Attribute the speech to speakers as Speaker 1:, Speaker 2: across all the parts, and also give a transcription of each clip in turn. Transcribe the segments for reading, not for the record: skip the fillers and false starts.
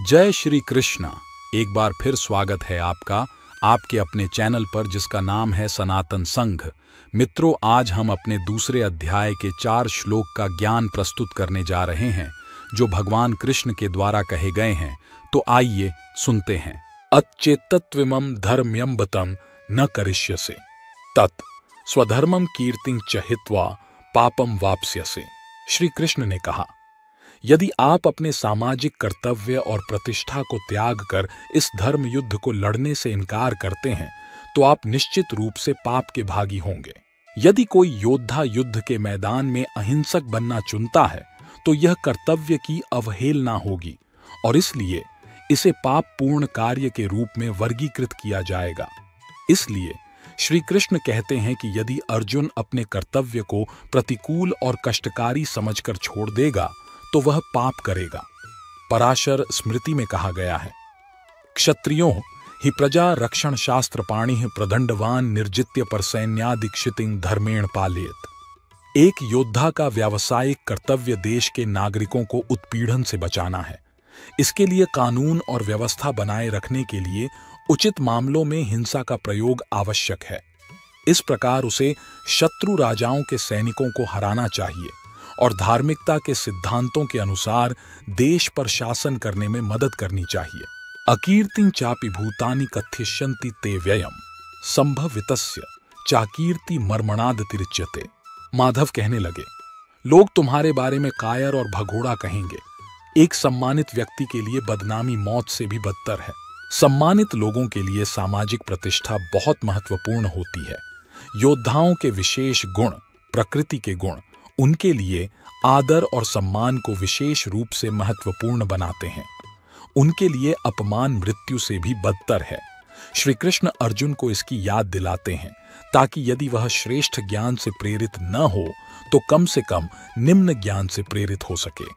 Speaker 1: जय श्री कृष्णा। एक बार फिर स्वागत है आपका आपके अपने चैनल पर जिसका नाम है सनातन संघ। मित्रों, आज हम अपने दूसरे अध्याय के 4 श्लोक का ज्ञान प्रस्तुत करने जा रहे हैं जो भगवान कृष्ण के द्वारा कहे गए हैं। तो आइए सुनते हैं। अच्छेत्तत्विमं धर्म्यम्बतं न करिष्यसे तत् स्वधर्मं कीर्तिं च हित्वा पापम वाप्स्यसे। श्री कृष्ण ने कहा, यदि आप अपने सामाजिक कर्तव्य और प्रतिष्ठा को त्याग कर इस धर्म युद्ध को लड़ने से इनकार करते हैं तो आप निश्चित रूप से पाप के भागी होंगे। यदि कोई योद्धा युद्ध के मैदान में अहिंसक बनना चुनता है तो यह कर्तव्य की अवहेलना होगी और इसलिए इसे पाप पूर्ण कार्य के रूप में वर्गीकृत किया जाएगा। इसलिए श्री कृष्ण कहते हैं कि यदि अर्जुन अपने कर्तव्य को प्रतिकूल और कष्टकारी समझकर छोड़ देगा तो वह पाप करेगा। पराशर स्मृति में कहा गया है, क्षत्रियों हि प्रजा रक्षण शास्त्र पाणि प्रदंडवान निर्जित्य पर सैन्यादिक्षितिं धर्मेण पालयेत। एक योद्धा का व्यावसायिक कर्तव्य देश के नागरिकों को उत्पीड़न से बचाना है। इसके लिए कानून और व्यवस्था बनाए रखने के लिए उचित मामलों में हिंसा का प्रयोग आवश्यक है। इस प्रकार उसे शत्रु राजाओं के सैनिकों को हराना चाहिए और धार्मिकता के सिद्धांतों के अनुसार देश पर शासन करने में मदद करनी चाहिए। अकीर्तिं चापि भूतानि कथयिष्यन्ति ते व्ययम् संभवितस्य चाकीर्ति मर्मणादतिरिच्यते। माधव कहने लगे, लोग तुम्हारे बारे में कायर और भगोड़ा कहेंगे। एक सम्मानित व्यक्ति के लिए बदनामी मौत से भी बदतर है। सम्मानित लोगों के लिए सामाजिक प्रतिष्ठा बहुत महत्वपूर्ण होती है। योद्धाओं के विशेष गुण, प्रकृति के गुण उनके लिए आदर और सम्मान को विशेष रूप से महत्वपूर्ण बनाते हैं। उनके लिए अपमान मृत्यु से भी बदतर है। श्री कृष्ण अर्जुन को इसकी याद दिलाते हैं ताकि यदि वह श्रेष्ठ ज्ञान से प्रेरित न हो तो कम से कम निम्न ज्ञान से प्रेरित हो सके।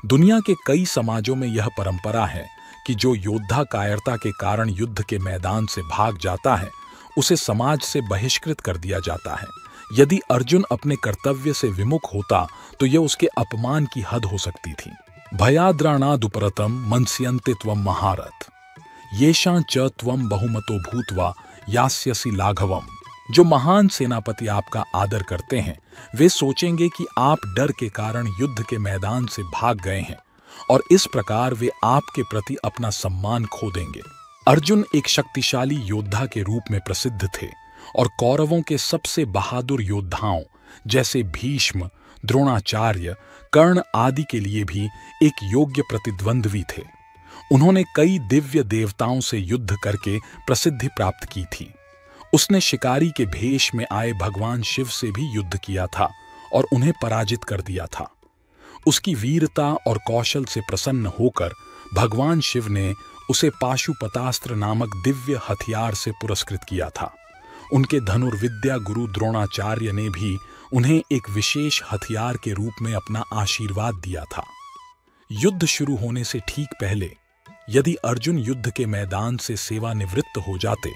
Speaker 1: दुनिया के कई समाजों में यह परंपरा है कि जो योद्धा कायरता के कारण युद्ध के मैदान से भाग जाता है उसे समाज से बहिष्कृत कर दिया जाता है। यदि अर्जुन अपने कर्तव्य से विमुख होता तो यह उसके अपमान की हद हो सकती थी। भयाद्राणादुपरतम मनस्यन्ते त्वं महारथ येषां च त्वं बहुमतो भूत्वा यास्यसि लाघवम्। जो महान सेनापति आपका आदर करते हैं वे सोचेंगे कि आप डर के कारण युद्ध के मैदान से भाग गए हैं और इस प्रकार वे आपके प्रति अपना सम्मान खो देंगे। अर्जुन एक शक्तिशाली योद्धा के रूप में प्रसिद्ध थे और कौरवों के सबसे बहादुर योद्धाओं जैसे भीष्म, द्रोणाचार्य, कर्ण आदि के लिए भी एक योग्य प्रतिद्वंद्वी थे। उन्होंने कई दिव्य देवताओं से युद्ध करके प्रसिद्धि प्राप्त की थी। उसने शिकारी के भेष में आए भगवान शिव से भी युद्ध किया था और उन्हें पराजित कर दिया था। उसकी वीरता और कौशल से प्रसन्न होकर भगवान शिव ने उसे पाशुपतास्त्र नामक दिव्य हथियार से पुरस्कृत किया था। उनके धनुर्विद्या गुरु द्रोणाचार्य ने भी उन्हें एक विशेष हथियार के रूप में अपना आशीर्वाद दिया था। युद्ध शुरू होने से ठीक पहले यदि अर्जुन युद्ध के मैदान से सेवानिवृत्त हो जाते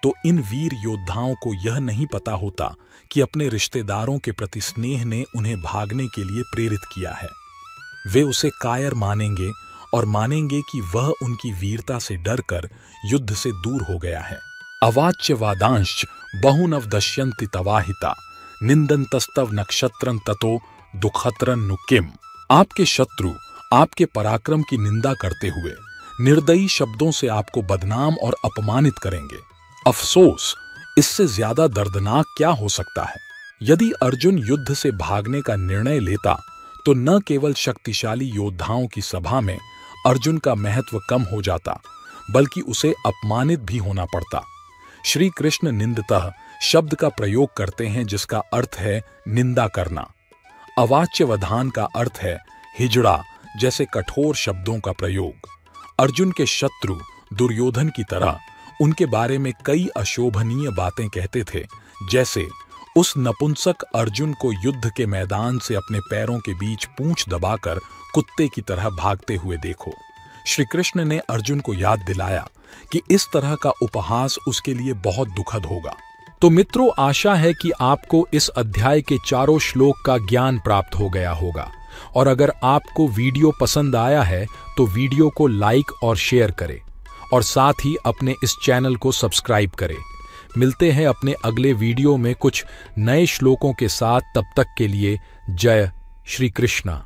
Speaker 1: तो इन वीर योद्धाओं को यह नहीं पता होता कि अपने रिश्तेदारों के प्रति स्नेह ने उन्हें भागने के लिए प्रेरित किया है। वे उसे कायर मानेंगे और मानेंगे कि वह उनकी वीरता से डरकर युद्ध से दूर हो गया है। अवाच्य वादांश बहुनव दश्यन्ति तवाहिता निंदन्तस्तव नक्षत्रं ततो दुखत्रं नु किम। आपके शत्रु आपके पराक्रम की निंदा करते हुए निर्दयी शब्दों से आपको बदनाम और अपमानित करेंगे। अफसोस, इससे ज्यादा दर्दनाक क्या हो सकता है। यदि अर्जुन युद्ध से भागने का निर्णय लेता तो न केवल शक्तिशाली योद्धाओं की सभा में अर्जुन का महत्व कम हो जाता बल्कि उसे अपमानित भी होना पड़ता। श्री कृष्ण निंदतः शब्द का प्रयोग करते हैं जिसका अर्थ है निंदा करना। अवाच्यवधान का अर्थ है हिजड़ा जैसे कठोर शब्दों का प्रयोग। अर्जुन के शत्रु दुर्योधन की तरह उनके बारे में कई अशोभनीय बातें कहते थे, जैसे उस नपुंसक अर्जुन को युद्ध के मैदान से अपने पैरों के बीच पूंछ दबाकर कुत्ते की तरह भागते हुए देखो। श्री कृष्ण ने अर्जुन को याद दिलाया कि इस तरह का उपहास उसके लिए बहुत दुखद होगा। तो मित्रों, आशा है कि आपको इस अध्याय के चारों श्लोक का ज्ञान प्राप्त हो गया होगा। और अगर आपको वीडियो पसंद आया है तो वीडियो को लाइक और शेयर करें और साथ ही अपने इस चैनल को सब्सक्राइब करें। मिलते हैं अपने अगले वीडियो में कुछ नए श्लोकों के साथ। तब तक के लिए जय श्री कृष्णा।